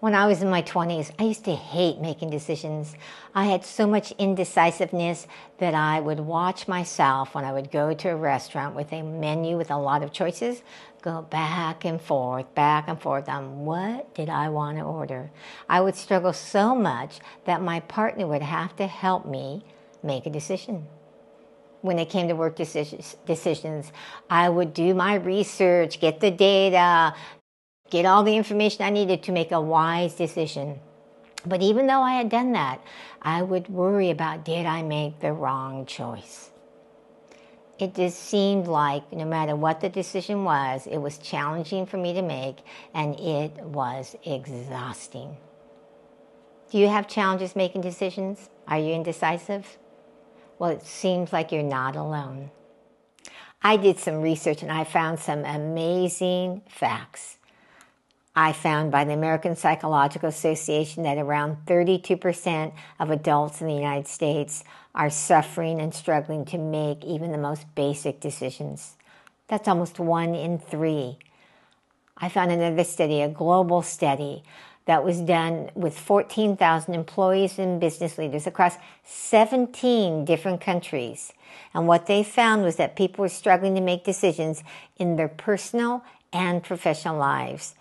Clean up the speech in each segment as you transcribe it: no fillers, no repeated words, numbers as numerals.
When I was in my 20s, I used to hate making decisions. I had so much indecisiveness that I would watch myself when I would go to a restaurant with a menu with a lot of choices, go back and forth on what did I want to order. I would struggle so much that my partner would have to help me make a decision. When it came to work decisions, I would do my research, get the data, get all the information I needed to make a wise decision. But even though I had done that, I would worry about, did I make the wrong choice? It just seemed like no matter what the decision was, it was challenging for me to make, and it was exhausting. Do you have challenges making decisions? Are you indecisive? Well, it seems like you're not alone. I did some research and I found some amazing facts. I found by the American Psychological Association that around 32% of adults in the United States are suffering and struggling to make even the most basic decisions. That's almost 1 in 3. I found another study, a global study, that was done with 14,000 employees and business leaders across 17 different countries. And what they found was that people were struggling to make decisions in their personal and professional lives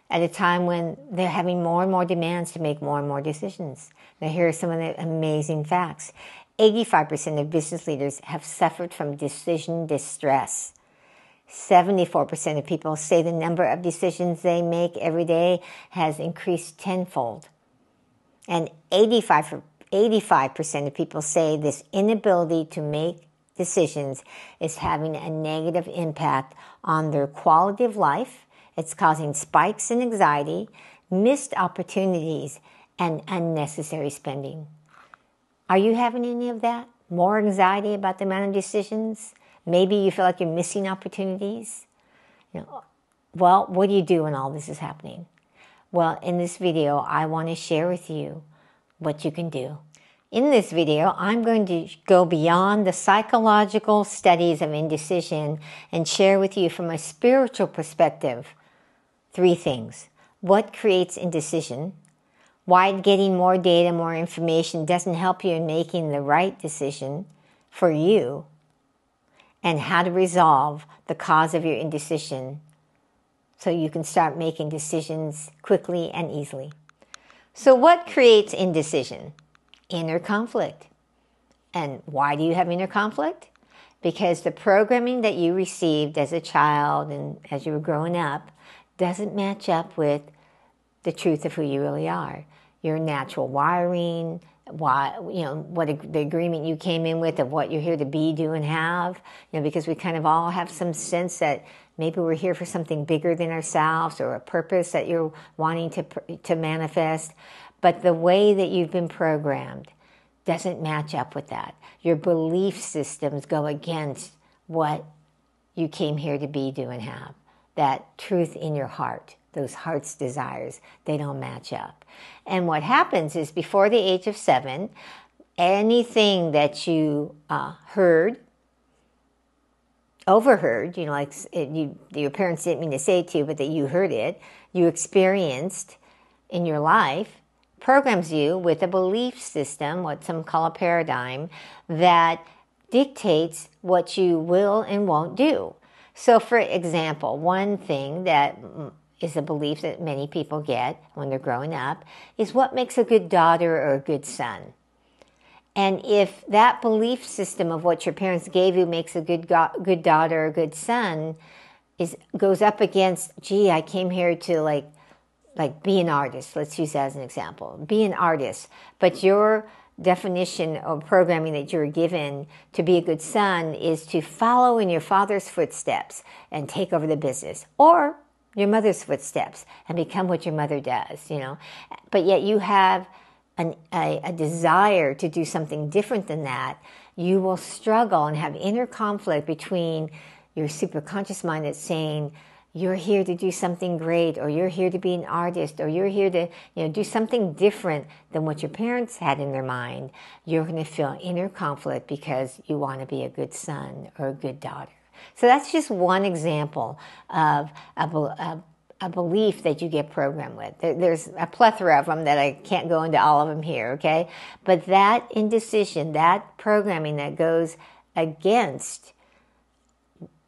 at a time when they're having more and more demands to make more and more decisions. Now, here are some of the amazing facts. 85% of business leaders have suffered from decision distress. 74% of people say the number of decisions they make every day has increased tenfold. And 85% of people say this inability to make decisions is having a negative impact on their quality of life. It's causing spikes in anxiety, missed opportunities, and unnecessary spending. Are you having any of that? More anxiety about the amount of decisions? Maybe you feel like you're missing opportunities? Well, what do you do when all this is happening? Well, in this video, I want to share with you what you can do. In this video, I'm going to go beyond the psychological studies of indecision and share with you from a spiritual perspective 3 things. What creates indecision? Why getting more data, more information doesn't help you in making the right decision for you, and how to resolve the cause of your indecision so you can start making decisions quickly and easily. So what creates indecision? Inner conflict. And why do you have inner conflict? Because the programming that you received as a child and as you were growing up doesn't match up with the truth of who you really are. Your natural wiring, the agreement you came in with of what you're here to be, do, and have. Because we kind of all have some sense that maybe we're here for something bigger than ourselves or a purpose that you're wanting to manifest. But the way that you've been programmed doesn't match up with that. Your belief systems go against what you came here to be, do, and have. That truth in your heart, those heart's desires, they don't match up. And what happens is before the age of 7, anything that you overheard, your parents didn't mean to say it to you, but that you heard it, you experienced in your life, programs you with a belief system, what some call a paradigm, that dictates what you will and won't do. So, for example, one thing that is a belief that many people get when they're growing up is what makes a good daughter or a good son. And if that belief system of what your parents gave you makes a good daughter or a good son goes up against, I came here to like be an artist. Let's use that as an example. Be an artist, but your definition of programming that you're given to be a good son is to follow in your father's footsteps and take over the business, or your mother's footsteps and become what your mother does, But yet you have a desire to do something different than that. You will struggle and have inner conflict between your superconscious mind that's saying, you're here to do something great, or you're here to be an artist, or you're here to do something different than what your parents had in their mind. You're going to feel inner conflict because you want to be a good son or a good daughter. So that's just one example of a a belief that you get programmed with. There's a plethora of them that I can't go into all of them here, okay? But that indecision, that programming that goes against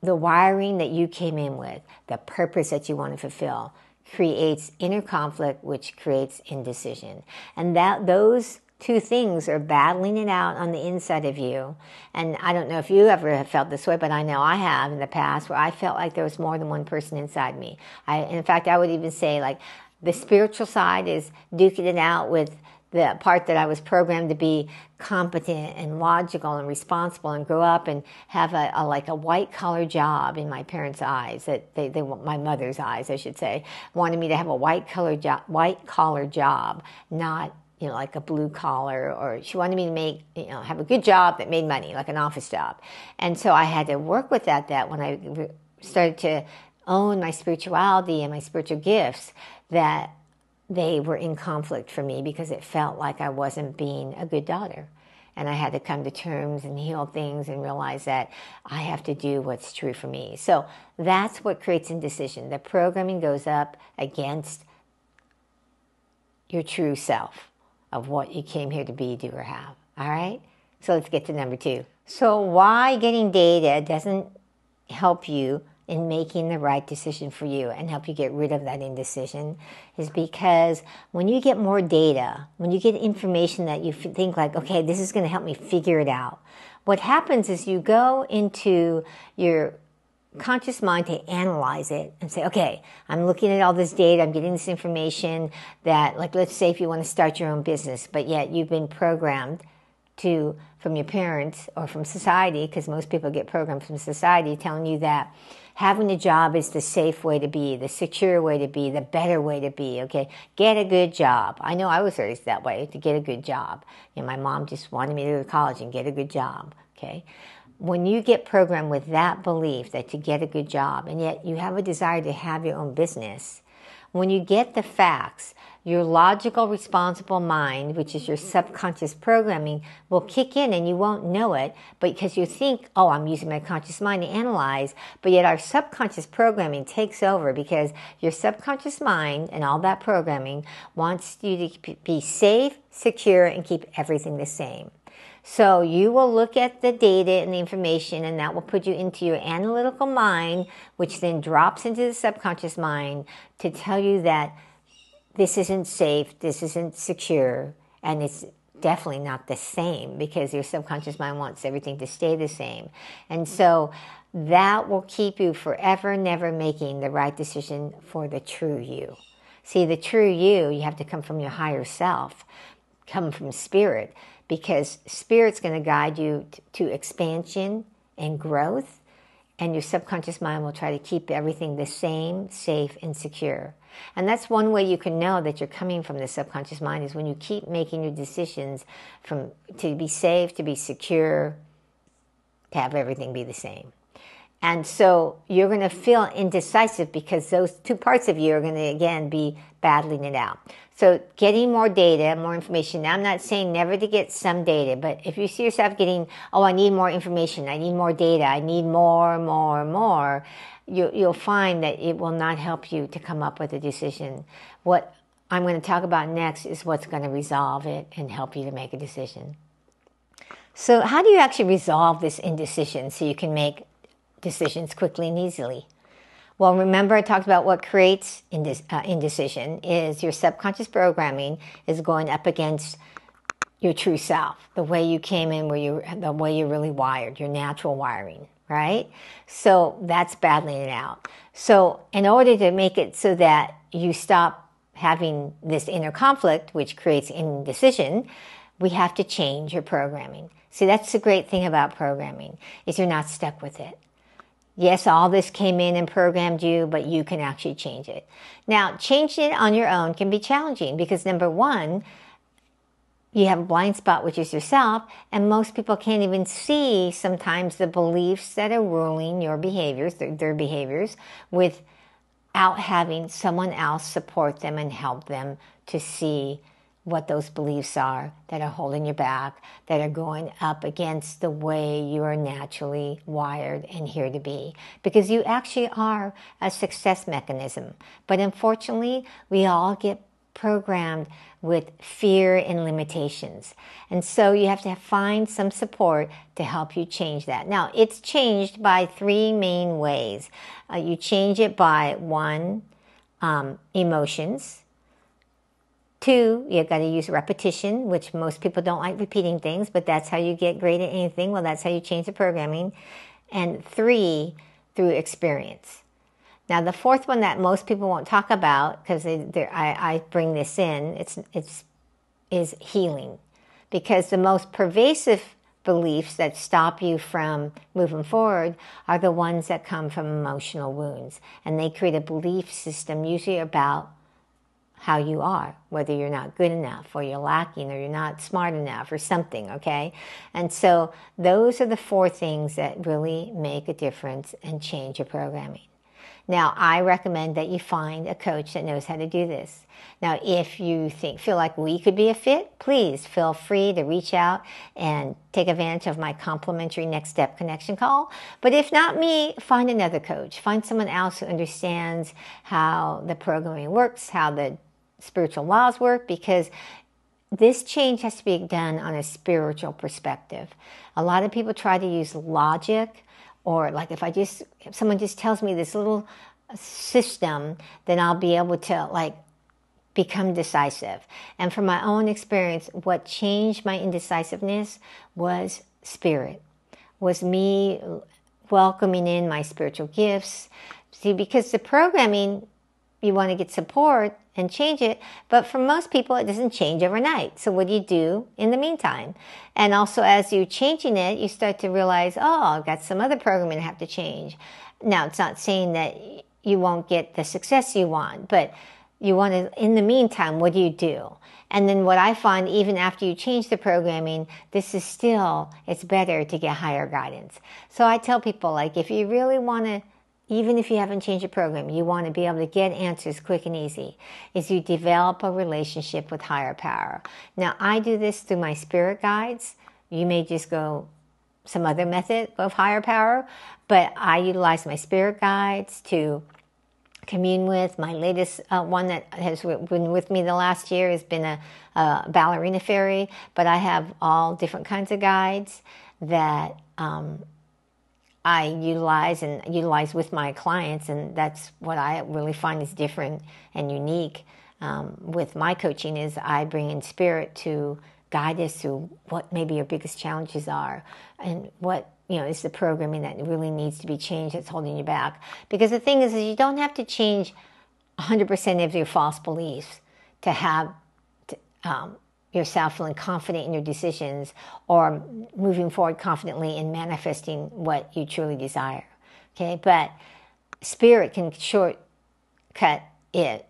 the wiring that you came in with, the purpose that you want to fulfill, creates inner conflict, which creates indecision. And that those two things are battling it out on the inside of you. And I don't know if you ever have felt this way, but I know I have in the past, where I felt like there was more than one person inside me. In fact, I would even say, like, the spiritual side is duking it out with the part that I was programmed to be competent and logical and responsible and grow up and have a white collar job in my parents' eyes, that they my mother's eyes, I should say, wanted me to have a white collar job, not, you know, like a blue collar, or she wanted me to make, you know, have a good job that made money, like an office job. And so I had to work with that when I started to own my spirituality and my spiritual gifts, that they were in conflict for me because it felt like I wasn't being a good daughter. And I had to come to terms and heal things and realize that I have to do what's true for me. So that's what creates indecision. The programming goes up against your true self of what you came here to be, do, or have. All right? So let's get to number 2. So why getting data doesn't help you in making the right decision for you and help you get rid of that indecision is because when you get more data, when you get information that you think like, okay, this is going to help me figure it out, what happens is you go into your conscious mind to analyze it and say, okay, I'm looking at all this data, I'm getting this information that, like, let's say if you want to start your own business, but yet you've been programmed from your parents or from society, because most people get programmed from society telling you that having a job is the safe way to be, the secure way to be, the better way to be, okay? Get a good job. I know I was raised that way, to get a good job. You know, my mom just wanted me to go to college and get a good job, okay? When you get programmed with that belief that to get a good job, and yet you have a desire to have your own business, when you get the facts, your logical, responsible mind, which is your subconscious programming, will kick in and you won't know it, but because you think, oh, I'm using my conscious mind to analyze, but yet our subconscious programming takes over because your subconscious mind and all that programming wants you to be safe, secure, and keep everything the same. So you will look at the data and the information, and that will put you into your analytical mind, which then drops into the subconscious mind to tell you that this isn't safe, this isn't secure, and it's definitely not the same because your subconscious mind wants everything to stay the same. And so that will keep you forever never making the right decision for the true you. See, the true you have to come from your higher self, come from spirit, because spirit's going to guide you to expansion and growth, and your subconscious mind will try to keep everything the same, safe, and secure. And that's one way you can know that you're coming from the subconscious mind, is when you keep making your decisions to be safe, to be secure, to have everything be the same. And so you're going to feel indecisive because those two parts of you are going to, again, be battling it out. So getting more data, more information. Now, I'm not saying never to get some data, but if you see yourself getting, oh, I need more information, I need more data, I need more, you'll find that it will not help you to come up with a decision. What I'm going to talk about next is what's going to resolve it and help you to make a decision. So how do you actually resolve this indecision so you can make decisions quickly and easily? Well, remember I talked about what creates indecision is your subconscious programming is going up against your true self, the way you came in, the way you're really wired, your natural wiring, right? So that's battling it out. So in order to make it so that you stop having this inner conflict, which creates indecision, we have to change your programming. See, that's the great thing about programming, is you're not stuck with it. Yes, all this came in and programmed you, but you can actually change it. Now, changing it on your own can be challenging because, number one, you have a blind spot, which is yourself, and most people can't even see sometimes the beliefs that are ruling your behaviors, their behaviors, without having someone else support them and help them to see what those beliefs are that are holding you back, that are going up against the way you are naturally wired and here to be. Because you actually are a success mechanism. But unfortunately, we all get programmed with fear and limitations. And so you have to find some support to help you change that. Now, it's changed by three main ways. You change it by one, emotions. Two, you've got to use repetition, which most people don't like repeating things, but that's how you get great at anything. Well, that's how you change the programming. And three, through experience. Now, the fourth one that most people won't talk about, because I bring this in, is healing. Because the most pervasive beliefs that stop you from moving forward are the ones that come from emotional wounds. And they create a belief system usually about how you are, whether you're not good enough or you're lacking or you're not smart enough or something, okay? And so those are the four things that really make a difference and change your programming. Now, I recommend that you find a coach that knows how to do this. Now, if you feel like we could be a fit, please feel free to reach out and take advantage of my complimentary Next Step Connection call. But if not me, find another coach. Find someone else who understands how the programming works, how the spiritual laws work, because this change has to be done on a spiritual perspective. A lot of people try to use logic, or like if someone just tells me this little system, then I'll be able to like become decisive. And from my own experience, what changed my indecisiveness was spirit, was me welcoming in my spiritual gifts. See, because the programming, you want to get support and change it, but for most people it doesn't change overnight. So what do you do in the meantime? And also as you're changing it, you start to realize, oh, I've got some other programming I have to change. Now, it's not saying that you won't get the success you want, but you want to, in the meantime, what do you do? And then what I find, even after you change the programming, it's better to get higher guidance. So I tell people, like, if you really want to, even if you haven't changed your program, you want to be able to get answers quick and easy, is you develop a relationship with higher power. Now, I do this through my spirit guides. You may just go some other method of higher power, but I utilize my spirit guides to commune with. My latest one that has been with me the last year has been a ballerina fairy, but I have all different kinds of guides that I utilize with my clients, and that's what I really find is different and unique with my coaching, is I bring in spirit to guide us through what maybe your biggest challenges are and what is the programming that really needs to be changed that's holding you back. Because the thing is you don't have to change 100% of your false beliefs to have yourself feeling confident in your decisions or moving forward confidently in manifesting what you truly desire. Okay, but spirit can shortcut it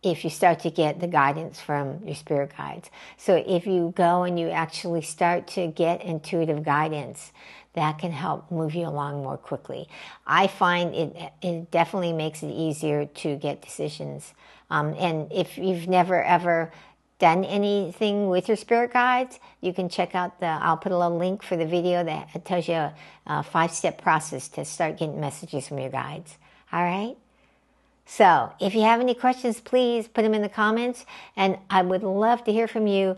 if you start to get the guidance from your spirit guides. So if you go and you actually start to get intuitive guidance, that can help move you along more quickly. I find it definitely makes it easier to get decisions. And if you've never ever done anything with your spirit guides, you can check out I'll put a little link for the video that tells you a 5-step process to start getting messages from your guides. All right? So if you have any questions, please put them in the comments, and I would love to hear from you,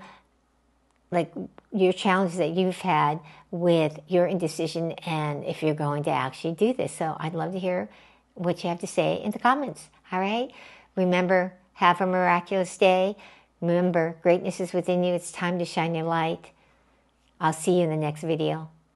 like your challenges that you've had with your indecision and if you're going to actually do this. So I'd love to hear what you have to say in the comments. All right? Remember, have a miraculous day. Remember, greatness is within you. It's time to shine your light. I'll see you in the next video.